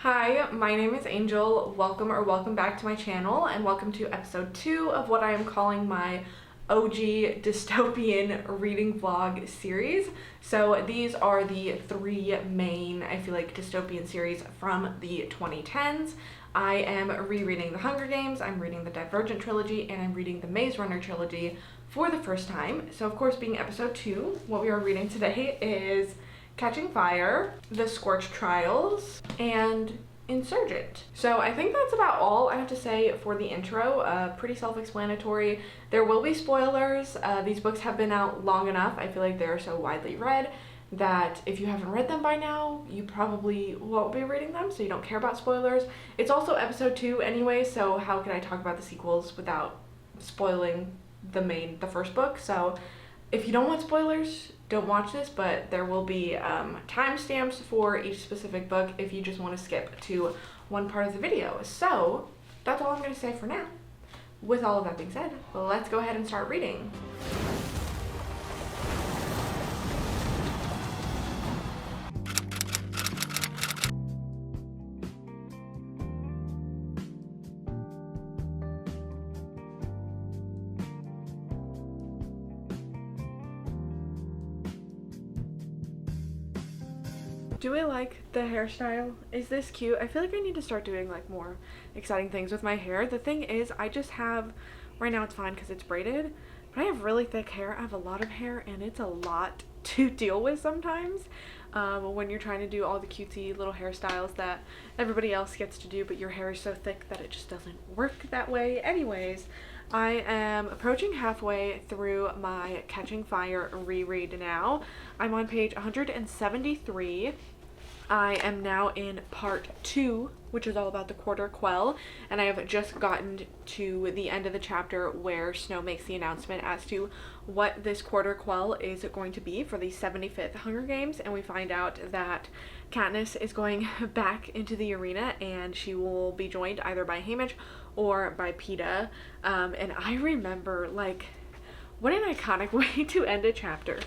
Hi, my name is Angel. Welcome back to my channel, and welcome to episode 2 of what I am calling my OG dystopian reading vlog series. So these are the three main, I feel like, dystopian series from the 2010s. I am rereading The Hunger Games, I'm reading the Divergent trilogy, and I'm reading the Maze Runner trilogy for the first time. So of course, being episode 2, what we are reading today is Catching Fire, The Scorch Trials, and Insurgent. So I think that's about all I have to say for the intro. Pretty self-explanatory. There will be spoilers. These books have been out long enough. I feel like they're so widely read that if you haven't read them by now, you probably won't be reading them, so you don't care about spoilers. It's also episode 2 anyway, so how can I talk about the sequels without spoiling the first book? So if you don't want spoilers, don't watch this, but there will be timestamps for each specific book if you just want to skip to one part of the video. So that's all I'm going to say for now. With all of that being said, let's go ahead and start reading. Do I like the hairstyle? Is this cute? I feel like I need to start doing like more exciting things with my hair. The thing is, I just have, right now it's fine because it's braided, but I have really thick hair. I have a lot of hair and it's a lot to deal with sometimes when you're trying to do all the cutesy little hairstyles that everybody else gets to do, but your hair is so thick that it just doesn't work that way. Anyways, I am approaching halfway through my Catching Fire reread now. I'm on page 173. I am now in part 2, which is all about the quarter quell, and I have just gotten to the end of the chapter where Snow makes the announcement as to what this quarter quell is going to be for the 75th Hunger Games, and we find out that Katniss is going back into the arena and she will be joined either by Haymitch or by Peeta. And I remember, like, what an iconic way to end a chapter.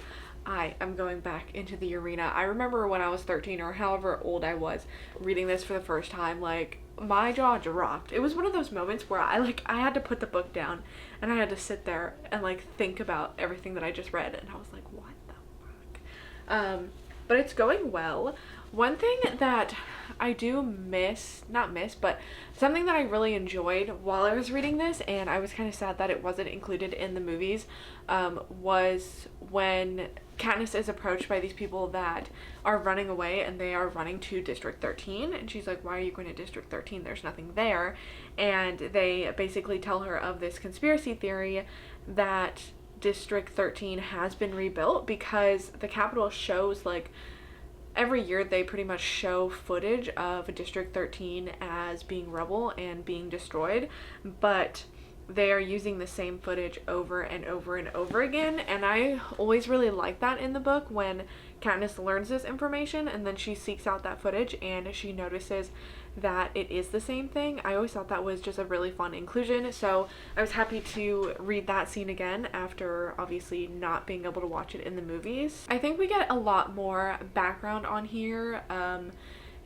I am going back into the arena. I remember when I was 13 or however old I was reading this for the first time, like, my jaw dropped. It was one of those moments where I had to put the book down and I had to sit there and like think about everything that I just read, and I was like, what the fuck? But it's going well. One thing that I do not miss, but something that I really enjoyed while I was reading this, and I was kind of sad that it wasn't included in the movies, was when Katniss is approached by these people that are running away, and they are running to District 13, and she's like, why are you going to District 13? There's nothing there. And they basically tell her of this conspiracy theory that District 13 has been rebuilt because the Capitol shows, like, every year they pretty much show footage of District 13 as being rubble and being destroyed, but they are using the same footage over and over and over again, and I always really like that in the book when Katniss learns this information and then she seeks out that footage and she notices that it is the same thing. I always thought that was just a really fun inclusion, so I was happy to read that scene again after obviously not being able to watch it in the movies. I think we get a lot more background on here,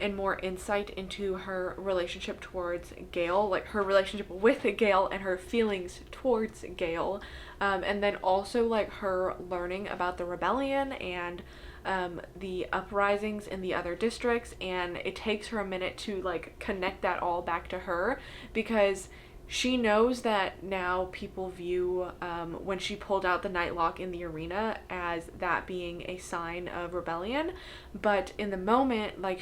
and more insight into her relationship towards Gale, like her relationship with Gale and her feelings towards Gale, and then also like her learning about the rebellion and the uprisings in the other districts, and it takes her a minute to like connect that all back to her because she knows that now people view when she pulled out the nightlock in the arena as that being a sign of rebellion, but in the moment, like,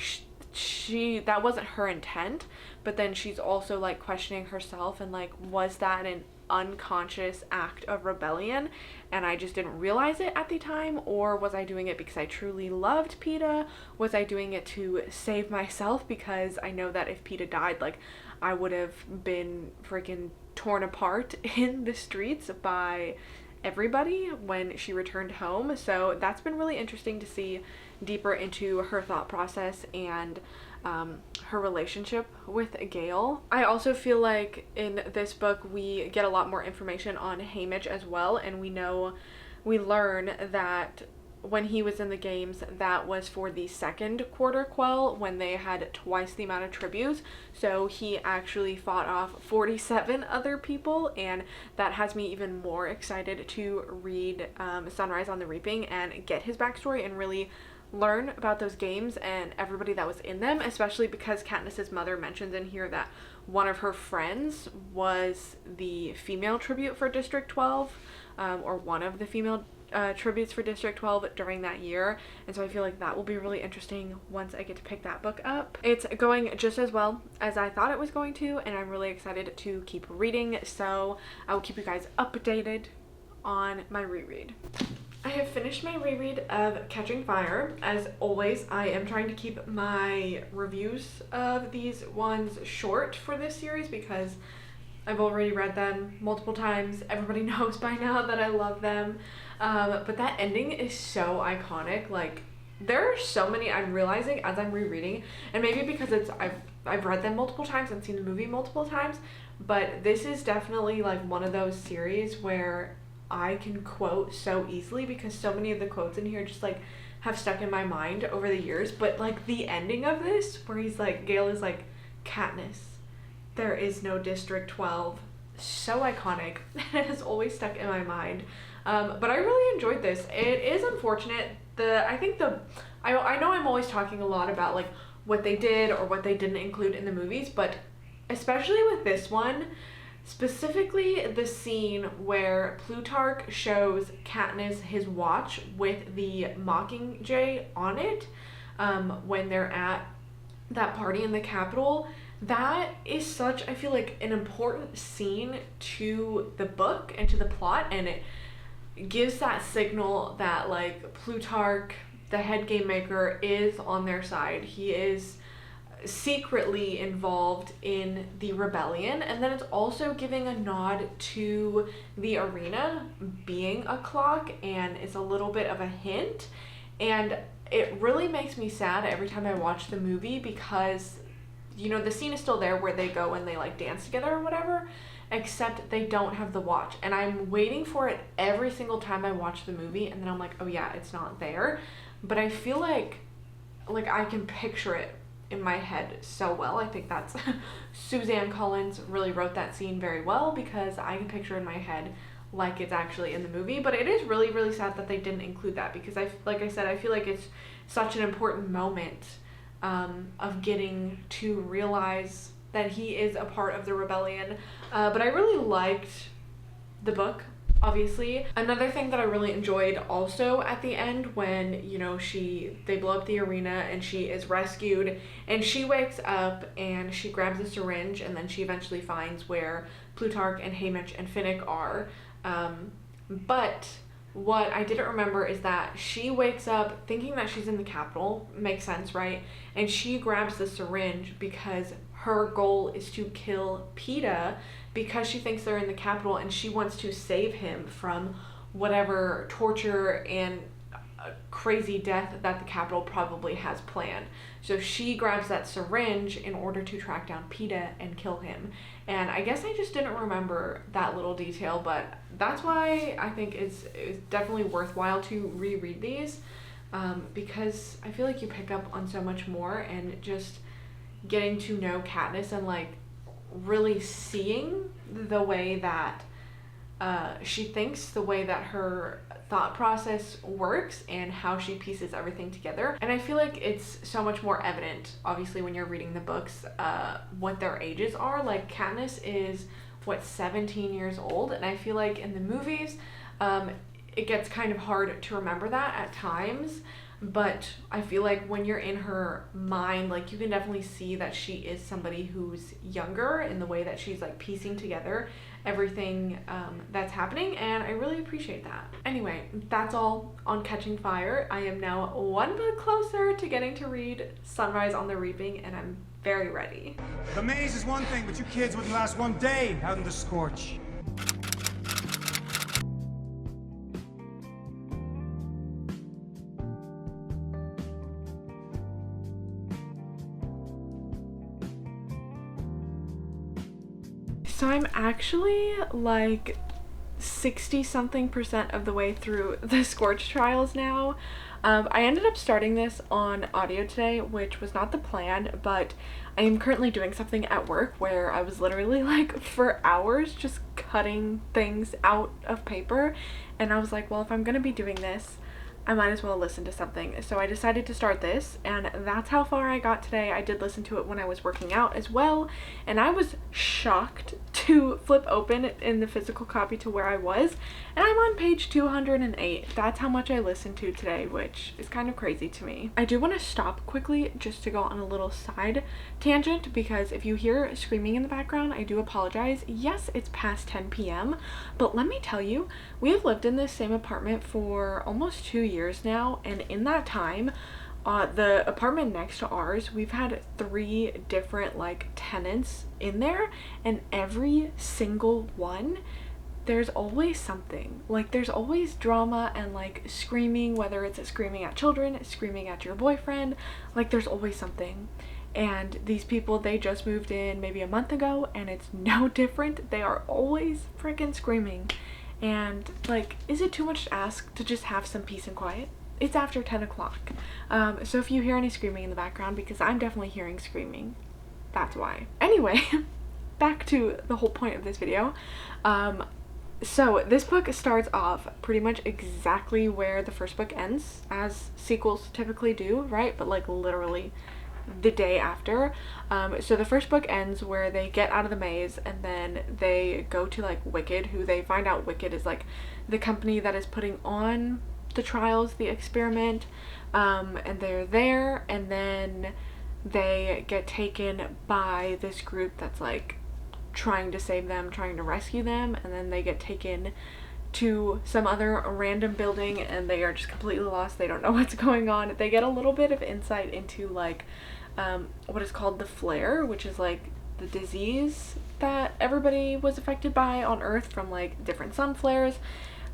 she that wasn't her intent, but then she's also like questioning herself and like, was that an unconscious act of rebellion and I just didn't realize it at the time, or was I doing it because I truly loved Peeta? Was I doing it to save myself because I know that if Peeta died, like, I would have been freaking torn apart in the streets by everybody when she returned home? So that's been really interesting to see deeper into her thought process and her relationship with Gale. I also feel like in this book we get a lot more information on Haymitch as well, and we learn that when he was in the games, that was for the second quarter quell when they had twice the amount of tributes. So he actually fought off 47 other people, and that has me even more excited to read Sunrise on the Reaping and get his backstory and really learn about those games and everybody that was in them, especially because Katniss's mother mentions in here that one of her friends was the female tribute for District 12, or one of the female tributes for District 12 during that year, and so I feel like that will be really interesting once I get to pick that book up. It's going just as well as I thought it was going to, and I'm really excited to keep reading, so I will keep you guys updated on my reread. I have finished my reread of Catching Fire. As always, I am trying to keep my reviews of these ones short for this series because I've already read them multiple times. Everybody knows by now that I love them. But that ending is so iconic. Like, there are so many I'm realizing as I'm rereading, and maybe because I've read them multiple times and seen the movie multiple times, but this is definitely like one of those series where I can quote so easily because so many of the quotes in here just like have stuck in my mind over the years. But like the ending of this where he's like, Gale is like, Katniss, there is no District 12. So iconic. It has always stuck in my mind. But I really enjoyed this. It is unfortunate. I know I'm always talking a lot about like what they did or what they didn't include in the movies, but especially with this one, specifically the scene where Plutarch shows Katniss his watch with the Mockingjay on it, when they're at that party in the Capitol. That is such, I feel like, an important scene to the book and to the plot, and it gives that signal that like Plutarch, the head game maker, is on their side. He is secretly involved in the rebellion, and then it's also giving a nod to the arena being a clock, and it's a little bit of a hint, and it really makes me sad every time I watch the movie because, you know, the scene is still there where they go and they like dance together or whatever, except they don't have the watch, and I'm waiting for it every single time I watch the movie, and then I'm like, oh yeah, it's not there. But I feel like I can picture it in my head so well. I think that's Suzanne Collins really wrote that scene very well because I can picture in my head like it's actually in the movie. But it is really, really sad that they didn't include that because like I said, I feel like it's such an important moment of getting to realize that he is a part of the rebellion. But I really liked the book, obviously. Another thing that I really enjoyed also at the end when, you know, they blow up the arena and she is rescued and she wakes up and she grabs a syringe, and then she eventually finds where Plutarch and Haymitch and Finnick are. But what I didn't remember is that she wakes up thinking that she's in the Capitol. Makes sense, right? And she grabs the syringe because her goal is to kill Peeta because she thinks they're in the Capitol and she wants to save him from whatever torture and crazy death that the Capitol probably has planned. So she grabs that syringe in order to track down Peeta and kill him. And I guess I just didn't remember that little detail, but that's why I think it's definitely worthwhile to reread these, because I feel like you pick up on so much more, and just getting to know Katniss and like really seeing the way that she thinks, the way that her thought process works, and how she pieces everything together. And I feel like it's so much more evident, obviously, when you're reading the books, what their ages are. Like, Katniss is, 17 years old, and I feel like in the movies, it gets kind of hard to remember that at times, but I feel like when you're in her mind, like, you can definitely see that she is somebody who's younger in the way that she's like piecing together everything that's happening, and I really appreciate that. Anyway, that's all on Catching Fire. I am now one book closer to getting to read Sunrise on the Reaping, and I'm very ready. The maze is one thing, but you kids wouldn't last one day out in the Scorch. So I'm actually like 60 something percent of the way through the Scorch Trials now. I ended up starting this on audio today, which was not the plan, but I am currently doing something at work where I was literally like for hours just cutting things out of paper, and I was like, well, if I'm gonna be doing this, I might as well listen to something. So I decided to start this, and that's how far I got today. I did listen to it when I was working out as well, and I was shocked to flip open in the physical copy to where I was, and I'm on page 208. That's how much I listened to today, which is kind of crazy to me. I do want to stop quickly just to go on a little side tangent, because if you hear screaming in the background, I do apologize. Yes, it's past 10 p.m., but let me tell you, we have lived in this same apartment for almost 2 years now, and in that time, the apartment next to ours, we've had 3 different like tenants in there, and every single one, there's always something. Like, there's always drama and like screaming, whether it's screaming at children, screaming at your boyfriend, like there's always something. And these people, they just moved in maybe a month ago, and it's no different. They are always freaking screaming. And like, is it too much to ask to just have some peace and quiet? It's after 10 o'clock. So if you hear any screaming in the background, because I'm definitely hearing screaming, that's why. Anyway, back to the whole point of this video. So this book starts off pretty much exactly where the first book ends, as sequels typically do, right? But like literally the day after. So the first book ends where they get out of the maze, and then they go to like Wicked, who they find out Wicked is like the company that is putting on the trials, the experiment, and they're there, and then they get taken by this group that's like trying to save them, trying to rescue them, and then they get taken to some other random building, and they are just completely lost. They don't know what's going on. They get a little bit of insight into like what is called the flare, which is like the disease that everybody was affected by on Earth from like different sun flares.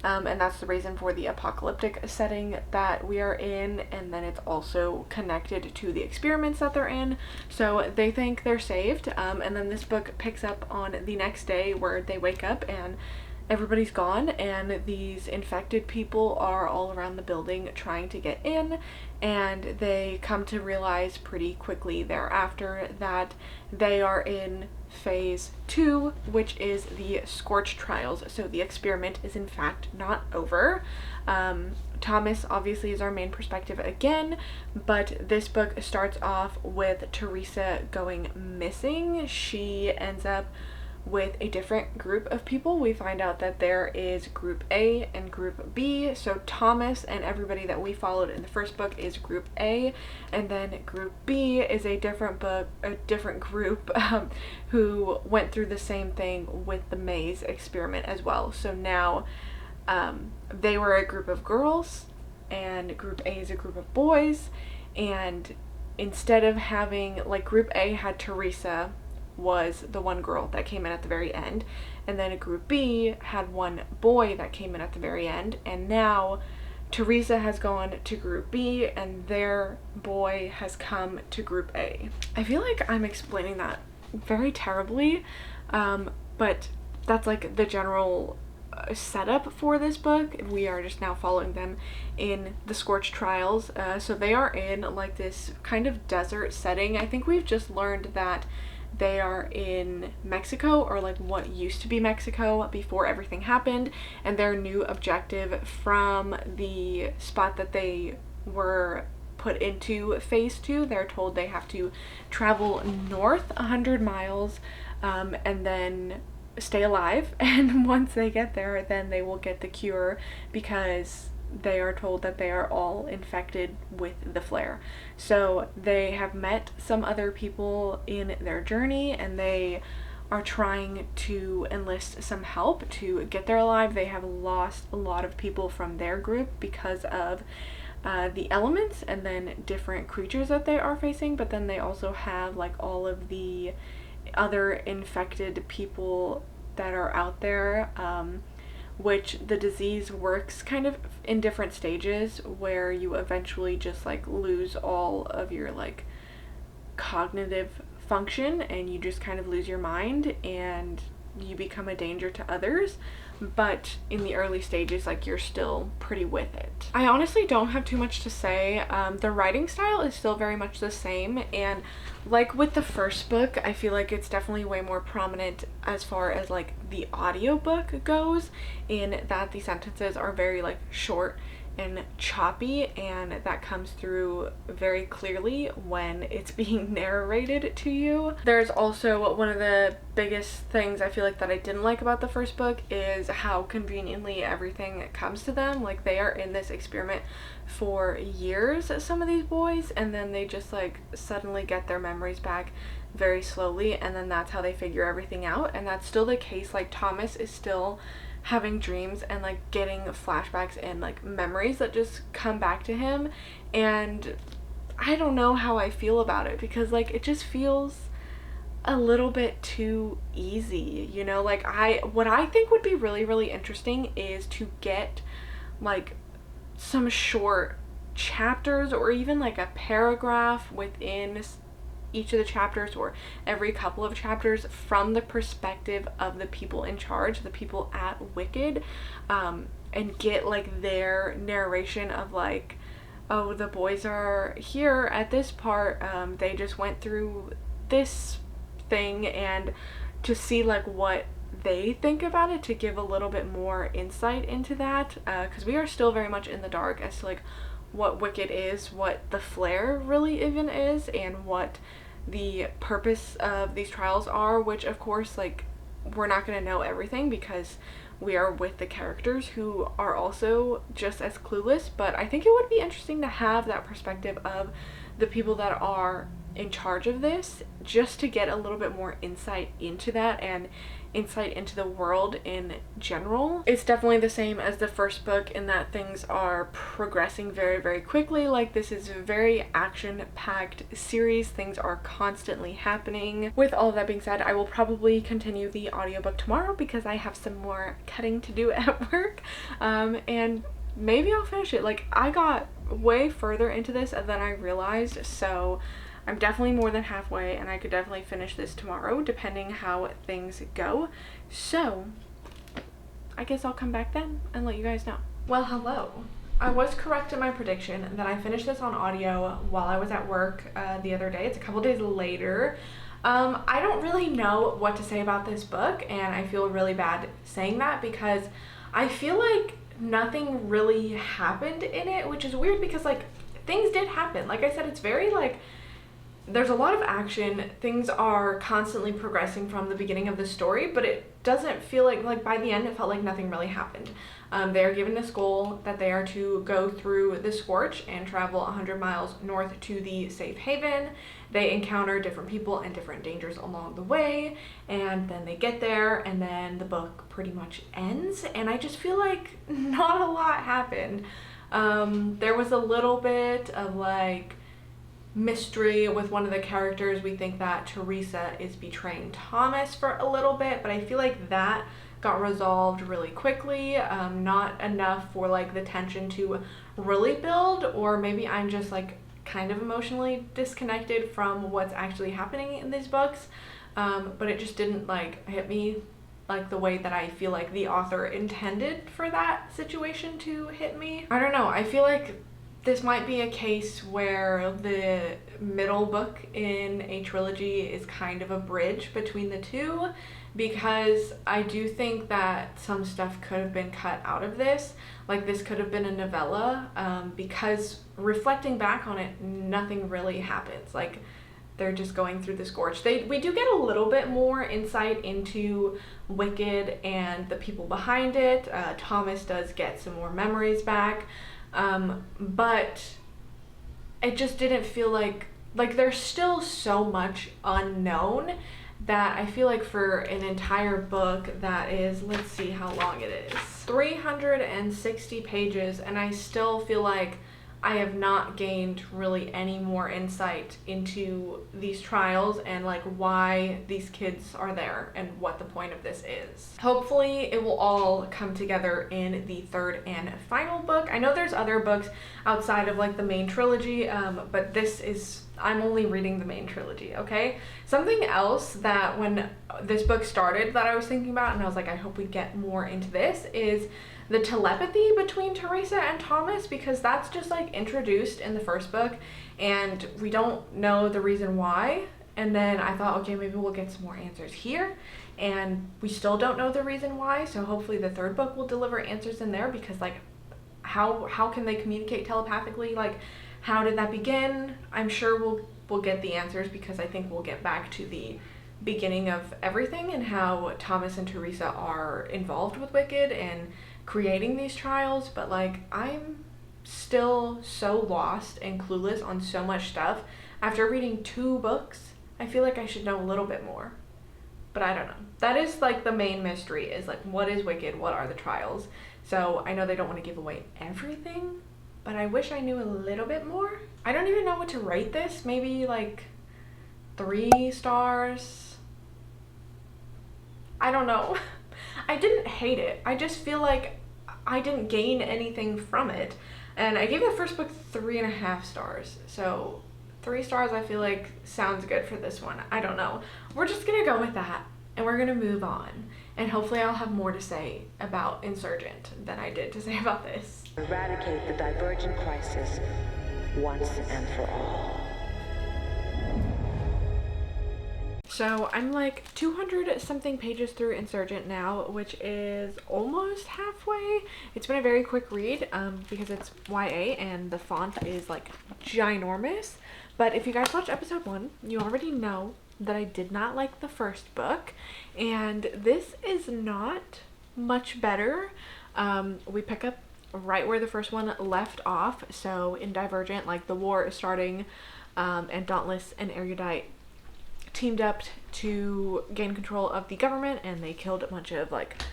And that's the reason for the apocalyptic setting that we are in, and then it's also connected to the experiments that they're in, so they think they're saved. And then this book picks up on the next day where they wake up and everybody's gone, and these infected people are all around the building trying to get in, and they come to realize pretty quickly thereafter that they are in phase 2, which is the Scorch Trials. So the experiment is in fact not over. Thomas obviously is our main perspective again, but this book starts off with Teresa going missing. She ends up with a different group of people. We find out that there is group A and group B. So Thomas and everybody that we followed in the first book is group A, and then group B is a different group who went through the same thing with the maze experiment as well. So now they were a group of girls, and group A is a group of boys, and instead of having, like, group A had Teresa, was the one girl that came in at the very end, and then group B had one boy that came in at the very end, and now Teresa has gone to group B and their boy has come to group A. I feel like I'm explaining that very terribly, but that's like the general setup for this book. We are just now following them in the Scorch Trials. So they are in like this kind of desert setting. I think we've just learned that they are in Mexico, or like what used to be Mexico before everything happened, and their new objective from the spot that they were put into phase 2, they're told they have to travel north 100 miles and then stay alive, and once they get there then they will get the cure, because they are told that they are all infected with the flare. So they have met some other people in their journey, and they are trying to enlist some help to get there alive. They have lost a lot of people from their group because of the elements and then different creatures that they are facing, but then they also have like all of the other infected people that are out there, which the disease works kind of in different stages, where you eventually just like lose all of your like cognitive function and you just kind of lose your mind, and you become a danger to others, but in the early stages, like, you're still pretty with it. I honestly don't have too much to say. The writing style is still very much the same, and like with the first book, I feel like it's definitely way more prominent as far as like the audiobook goes, in that the sentences are very like short and choppy, and that comes through very clearly when it's being narrated to you. There's also one of the biggest things I feel like that I didn't like about the first book is how conveniently everything comes to them. Like, they are in this experiment for years, some of these boys, and then they just like suddenly get their memories back very slowly, and then that's how they figure everything out. And that's still the case. Like, Thomas is still having dreams and like getting flashbacks and like memories that just come back to him, and I don't know how I feel about it, because like it just feels a little bit too easy, you know? Like, what I think would be really, really interesting is to get like some short chapters, or even like a paragraph within each of the chapters, or every couple of chapters, from the perspective of the people in charge, the people at Wicked, and get like their narration of like, oh, the boys are here at this part, they just went through this thing, and to see like what they think about it, to give a little bit more insight into that, because we are still very much in the dark as to like what Wicked is, what the flare really even is, and what the purpose of these trials are, which of course, like, we're not going to know everything because we are with the characters who are also just as clueless. But I think it would be interesting to have that perspective of the people that are in charge of this, just to get a little bit more insight into that and insight into the world in general. It's definitely the same as the first book in that things are progressing very, very quickly. Like, this is a very action-packed series. Things are constantly happening. With all of that being said, I will probably continue the audiobook tomorrow because I have some more cutting to do at work, and maybe I'll finish it. Like, I got way further into this than I realized, so I'm definitely more than halfway, and I could definitely finish this tomorrow depending how things go. So I guess I'll come back then and let you guys know. Well, hello. I was correct in my prediction that I finished this on audio while I was at work the other day. It's a couple days later. I don't really know what to say about this book, and I feel really bad saying that because I feel like nothing really happened in it, which is weird because like things did happen. Like I said, it's very like, there's a lot of action, things are constantly progressing from the beginning of the story, but it doesn't feel like by the end it felt like nothing really happened. They are given this goal that they are to go through the Scorch and travel 100 miles north to the safe haven. They encounter different people and different dangers along the way, and then they get there, and then the book pretty much ends, and I just feel like not a lot happened. There was a little bit of like mystery with one of the characters. We think that Teresa is betraying Thomas for a little bit, but I feel like that got resolved really quickly. Not enough for like the tension to really build, or maybe I'm just like kind of emotionally disconnected from what's actually happening in these books, but it just didn't like hit me like the way that I feel like the author intended for that situation to hit me. I don't know, I feel like this might be a case where the middle book in a trilogy is kind of a bridge between the two, because I do think that some stuff could have been cut out of this. Like, this could have been a novella, because reflecting back on it, nothing really happens. Like, they're just going through the Scorch. We do get a little bit more insight into Wicked and the people behind it. Thomas does get some more memories back. But it just didn't feel like there's still so much unknown that I feel like for an entire book that is, let's see how long it is, 360 pages, and I still feel like I have not gained really any more insight into these trials and like why these kids are there and what the point of this is. Hopefully it will all come together in the third and final book. I know there's other books outside of like the main trilogy, but this is I'm only reading the main trilogy, okay? Something else that when this book started that I was thinking about, and I was like, I hope we get more into this, is the telepathy between Teresa and Thomas, because that's just like introduced in the first book and we don't know the reason why. And then I thought, okay, maybe we'll get some more answers here, and we still don't know the reason why, so hopefully the third book will deliver answers in there, because like how can they communicate telepathically? Like, how did that begin? I'm sure we'll get the answers, because I think we'll get back to the beginning of everything and how Thomas and Teresa are involved with Wicked and creating these trials. But like, I'm still so lost and clueless on so much stuff. After reading 2 books, I feel like I should know a little bit more. But I don't know. That is like the main mystery, is like, what is Wicked? What are the trials? So I know they don't want to give away everything, but I wish I knew a little bit more. I don't even know what to rate this. Maybe like 3 stars. I don't know. I didn't hate it. I just feel like I didn't gain anything from it. And I gave the first book 3.5 stars. So 3 stars I feel like sounds good for this one. I don't know. We're just gonna go with that, and we're gonna move on. And hopefully I'll have more to say about Insurgent than I did to say about this. Eradicate the Divergent crisis once and for all. So I'm like 200 something pages through Insurgent now, which is almost halfway. It's been a very quick read because it's YA and the font is like ginormous. But if you guys watched episode 1, you already know that I did not like the first book, and this is not much better. We pick up right where the first one left off. So in Divergent, like, the war is starting, and Dauntless and Erudite teamed up to gain control of the government, and they killed a bunch of like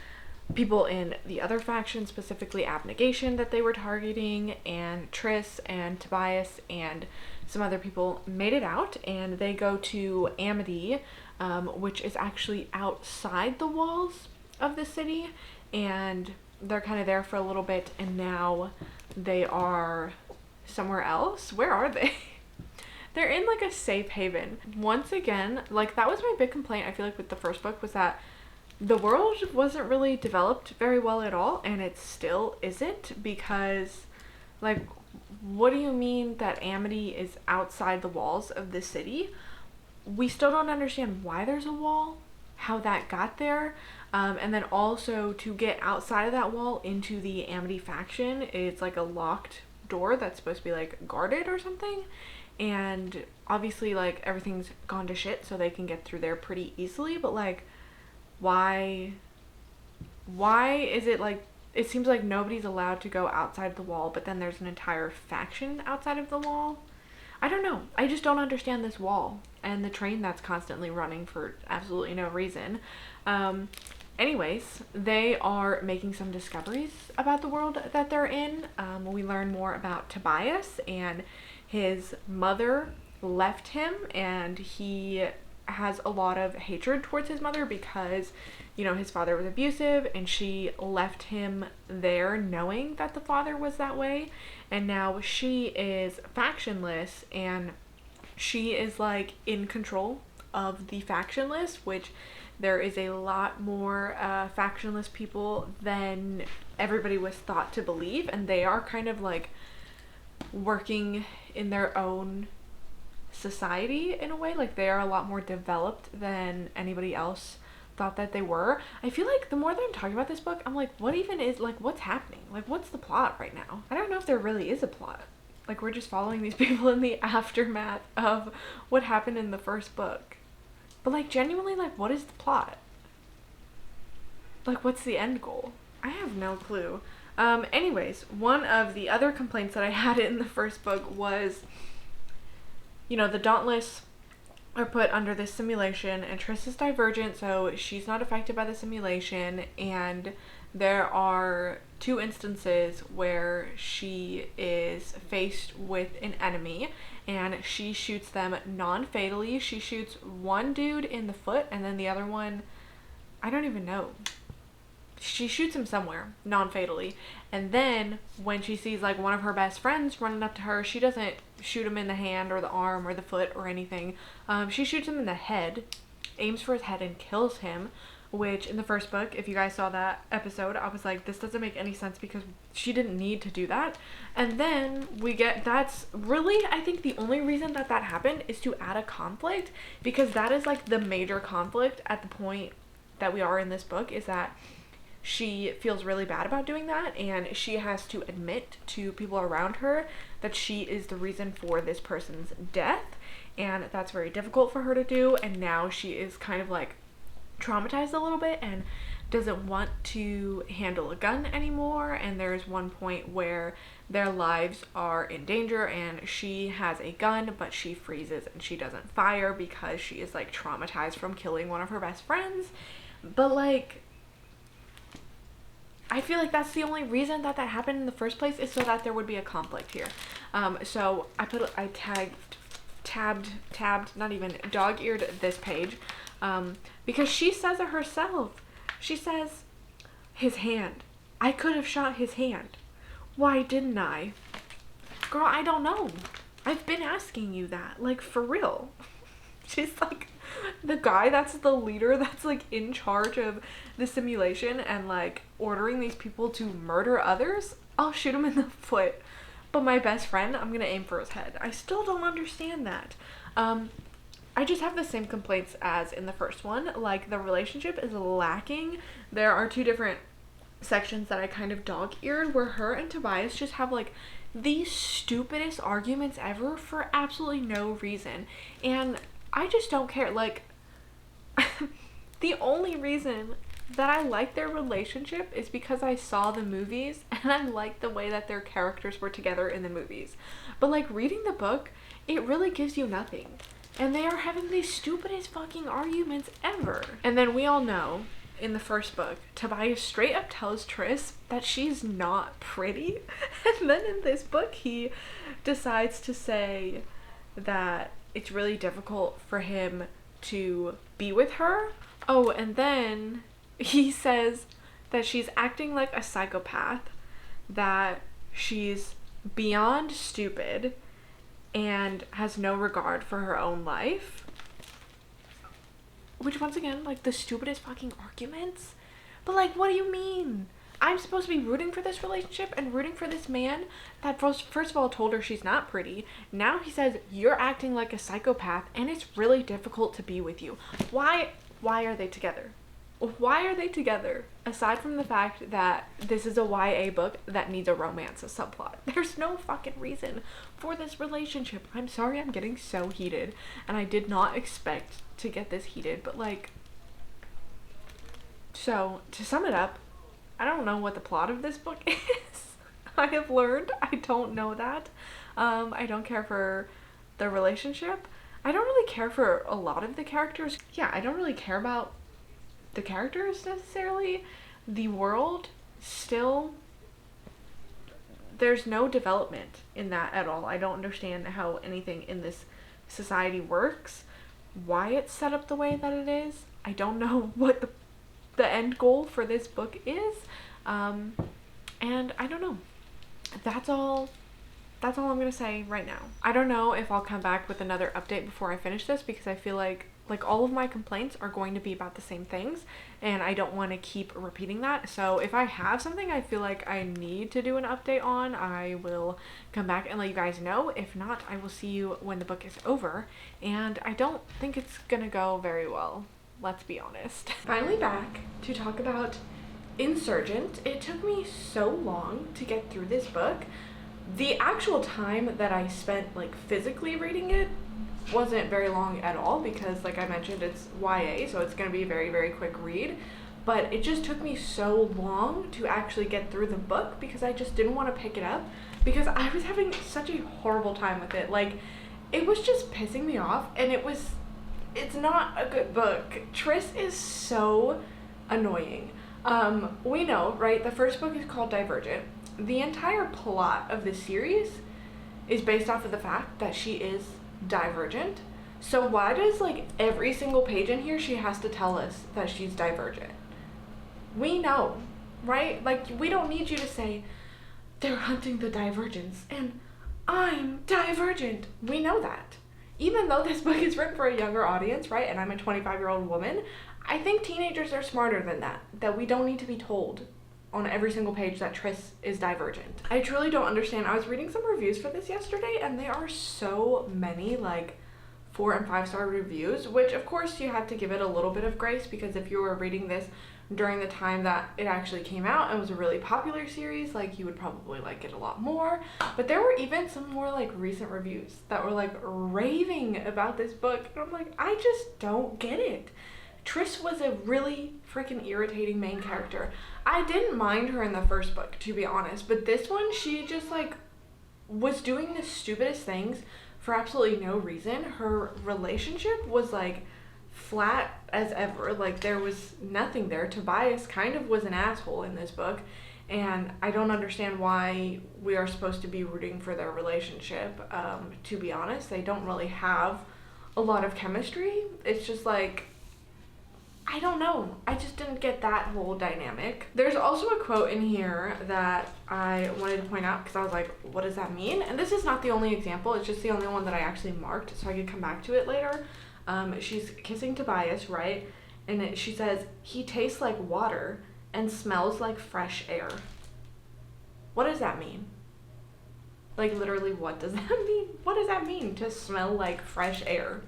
people in the other faction, specifically Abnegation that they were targeting, and Triss and Tobias and some other people made it out, and they go to Amity, which is actually outside the walls of the city, and they're kind of there for a little bit, and now they are somewhere else. Where are they? They're in like a safe haven. Once again, like, that was my big complaint, I feel like, with the first book, was that the world wasn't really developed very well at all, and it still isn't, because, like, what do you mean that Amity is outside the walls of the city? We still don't understand why there's a wall, how that got there, and then also to get outside of that wall into the Amity faction, it's like a locked door that's supposed to be like guarded or something, and obviously like everything's gone to shit, so they can get through there pretty easily, but like, why is it like, it seems like nobody's allowed to go outside the wall, but then there's an entire faction outside of the wall? I don't know. I just don't understand this wall and the train that's constantly running for absolutely no reason. Anyways, they are making some discoveries about the world that they're in. We learn more about Tobias, and his mother left him, and he has a lot of hatred towards his mother because, you know, his father was abusive, and she left him there knowing that the father was that way, and now she is factionless, and she is like in control of the factionless, which there is a lot more factionless people than everybody was thought to believe, and they are kind of like working in their own society in a way. Like, they are a lot more developed than anybody else thought that they were. I feel like the more that I'm talking about this book, I'm like, what even is, like, what's happening? Like, what's the plot right now? I don't know if there really is a plot. Like, we're just following these people in the aftermath of what happened in the first book. But like, genuinely, like, what is the plot? Like, what's the end goal? I have no clue. Anyways, one of the other complaints that I had in the first book was, you know, the Dauntless are put under this simulation, and Triss is Divergent, so she's not affected by the simulation, and there are 2 instances where she is faced with an enemy, and she shoots them non-fatally. She shoots one dude in the foot, and then the other one, I don't even know. she shoots him somewhere, non-fatally. And then when she sees like one of her best friends running up to her, she doesn't shoot him in the hand or the arm or the foot or anything. She shoots him in the head, aims for his head and kills him, which in the first book, if you guys saw that episode, I was like, this doesn't make any sense because she didn't need to do that. And then we get, that's really, I think the only reason that that happened is to add a conflict, because that is like the major conflict at the point that we are in this book, is that she feels really bad about doing that, and she has to admit to people around her that she is the reason for this person's death, and that's very difficult for her to do. And now she is kind of like traumatized a little bit and doesn't want to handle a gun anymore. And there's one point where their lives are in danger and she has a gun, but she freezes and she doesn't fire because she is like traumatized from killing one of her best friends. But like, I feel like that's the only reason that that happened in the first place, is so that there would be a conflict here. So I tabbed, not even dog-eared this page, because she says it herself. She says, his hand. I could have shot his hand. Why didn't I? Girl, I don't know. I've been asking you that, like, for real. She's like the guy that's the leader, that's like in charge of the simulation and like ordering these people to murder others. I'll shoot him in the foot, but my best friend, I'm gonna aim for his head. I still don't understand that. I just have the same complaints as in the first one. Like, the relationship is lacking. There are two different sections that I kind of dog-eared, where her and Tobias just have like the stupidest arguments ever for absolutely no reason. And I just don't care. Like, the only reason that I like their relationship is because I saw the movies and I like the way that their characters were together in the movies. But like, reading the book, it really gives you nothing. And they are having the stupidest fucking arguments ever. And then we all know, in the first book, Tobias straight up tells Tris that she's not pretty. And then in this book, he decides to say that it's really difficult for him to be with her. Oh, and then he says that she's acting like a psychopath, that she's beyond stupid and has no regard for her own life. Which, once again, like, the stupidest fucking arguments. But like, what do you mean? I'm supposed to be rooting for this relationship and rooting for this man that first of all told her she's not pretty. Now he says you're acting like a psychopath and it's really difficult to be with you. Why are they together? Why are they together? Aside from the fact that this is a YA book that needs a romance, a subplot. There's no fucking reason for this relationship. I'm sorry I'm getting so heated, and I did not expect to get this heated, but like, so to sum it up, I don't know what the plot of this book is. I have learned I don't know that. I don't care for the relationship. I don't really care for a lot of the characters. Yeah, I don't really care about the characters necessarily. The world, still, there's no development in that at all. I don't understand how anything in this society works, why it's set up the way that it is. I don't know what the end goal for this book is, and I don't know. That's all I'm gonna say right now. I don't know if I'll come back with another update before I finish this, because I feel like all of my complaints are going to be about the same things, and I don't want to keep repeating that. So if I have something I feel like I need to do an update on, I will come back and let you guys know. If not, I will see you when the book is over, and I don't think it's gonna go very well, let's be honest. Finally back to talk about Insurgent. It took me so long to get through this book. The actual time that I spent like physically reading it wasn't very long at all, because like I mentioned, it's YA, so it's gonna be a very, very quick read. But it just took me so long to actually get through the book because I just didn't want to pick it up, because I was having such a horrible time with it. Like, it was just pissing me off, and it's not a good book. Tris is so annoying. We know, right? The first book is called Divergent. The entire plot of this series is based off of the fact that she is divergent. So why does like every single page in here she has to tell us that she's divergent? We know right? Like, we don't need you to say, they're hunting the Divergents, and I'm Divergent. We know that. Even though this book is written for a younger audience, right, and I'm a 25-year-old woman, I think teenagers are smarter than that we don't need to be told on every single page that Triss is Divergent. I truly don't understand. I was reading some reviews for this yesterday, and there are so many, like, 4 and 5-star reviews, which of course you have to give it a little bit of grace, because if you were reading this during the time that it actually came out and was a really popular series, like, you would probably like it a lot more. But there were even some more like recent reviews that were like raving about this book, and I'm like, I just don't get it. Triss was a really freaking irritating main character. I didn't mind her in the first book, to be honest, but this one, she just like was doing the stupidest things for absolutely no reason. Her relationship was like flat as ever. Like, there was nothing there. Tobias kind of was an asshole in this book, and I don't understand why we are supposed to be rooting for their relationship. To be honest, they don't really have a lot of chemistry. It's just like, I don't know. I just didn't get that whole dynamic. There's also a quote in here that I wanted to point out, because I was like, what does that mean? And this is not the only example. It's just the only one that I actually marked, so I could come back to it later. She's kissing Tobias, right? And she says, he tastes like water and smells like fresh air. What does that mean? Like, literally, what does that mean? What does that mean, to smell like fresh air?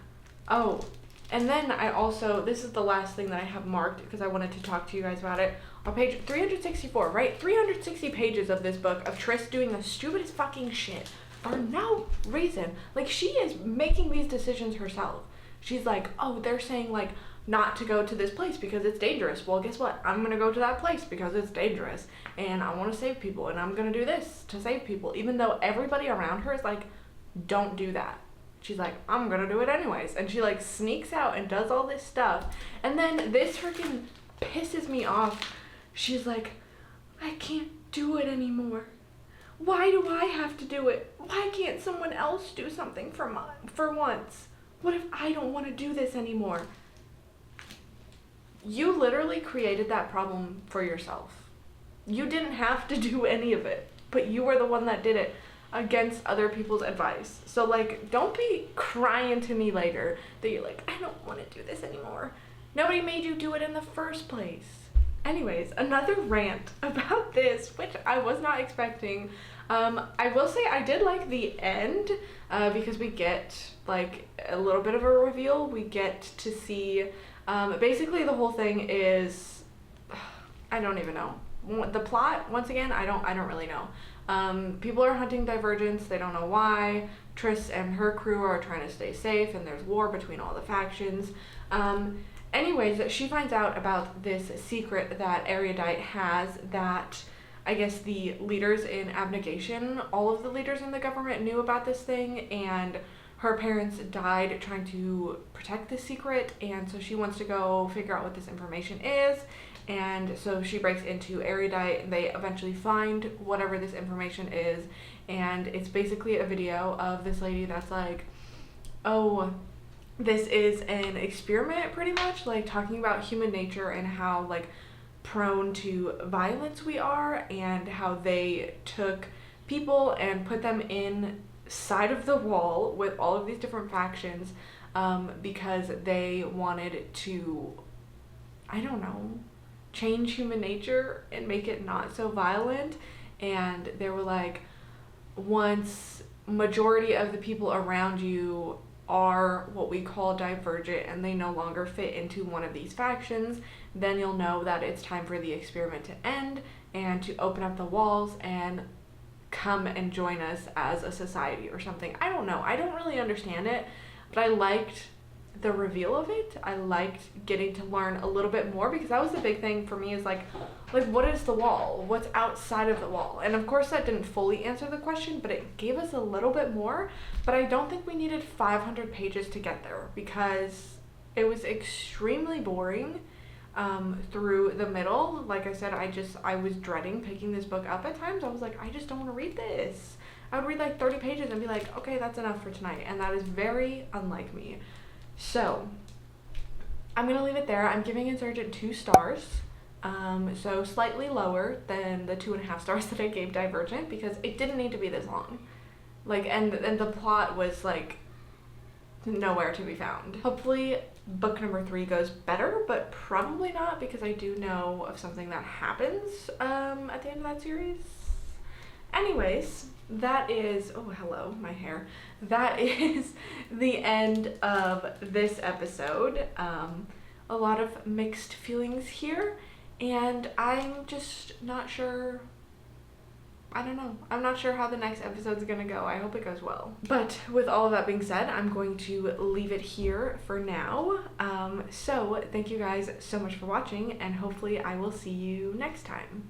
Oh, and then I also, this is the last thing that I have marked, because I wanted to talk to you guys about it. On page 364, right? 360 pages of this book of Triss doing the stupidest fucking shit for no reason. Like, she is making these decisions herself. She's like, oh, they're saying, like, not to go to this place because it's dangerous. Well, guess what? I'm going to go to that place because it's dangerous. And I want to save people. And I'm going to do this to save people. Even though everybody around her is like, don't do that. She's like, I'm going to do it anyways. And she, like, sneaks out and does all this stuff. And then this freaking pisses me off. She's like, I can't do it anymore. Why do I have to do it? Why can't someone else do something for once? What if I don't want to do this anymore? You literally created that problem for yourself. You didn't have to do any of it, but you were the one that did it against other people's advice. So, like, don't be crying to me later that you're like, I don't want to do this anymore. Nobody made you do it in the first place. Anyways, another rant about this, which I was not expecting. I will say I did like the end, because we get, like, a little bit of a reveal. We get to see, basically the whole thing is, I don't even know. The plot, once again, I don't really know. People are hunting Divergents. They don't know why. Triss and her crew are trying to stay safe, and there's war between all the factions. Anyways, she finds out about this secret that Erudite has, that I guess the leaders in Abnegation, all of the leaders in the government knew about this thing, and her parents died trying to protect this secret, and so she wants to go figure out what this information is. And so she breaks into Erudite, and they eventually find whatever this information is, and it's basically a video of this lady that's like, oh, this is an experiment, pretty much, like, talking about human nature and how, like, prone to violence we are, and how they took people and put them inside of the wall with all of these different factions, because they wanted to, I don't know, change human nature and make it not so violent. And they were like, once majority of the people around you are what we call divergent and they no longer fit into one of these factions, then you'll know that it's time for the experiment to end and to open up the walls and come and join us as a society or something. I don't know. I don't really understand it, but I liked the reveal of it. I liked getting to learn a little bit more, because that was the big thing for me, is like what is the wall? What's outside of the wall? And of course that didn't fully answer the question, but it gave us a little bit more. But I don't think we needed 500 pages to get there, because it was extremely boring through the middle. Like I said, I was dreading picking this book up at times. I was like, I just don't want to read this. I would read like 30 pages and be like, okay, that's enough for tonight. And that is very unlike me. So I'm gonna leave it there. I'm giving Insurgent 2 stars. So slightly lower than the 2.5 stars that I gave Divergent, because it didn't need to be this long. Like, and the plot was like nowhere to be found. Hopefully book number 3 goes better, but probably not, because I do know of something that happens at the end of that series. Anyways, that is, oh hello, my hair. That is the end of this episode. A lot of mixed feelings here, and I'm just not sure. I don't know. I'm not sure how the next episode's gonna go. I hope it goes well. But with all of that being said, I'm going to leave it here for now. So thank you guys so much for watching, and hopefully I will see you next time.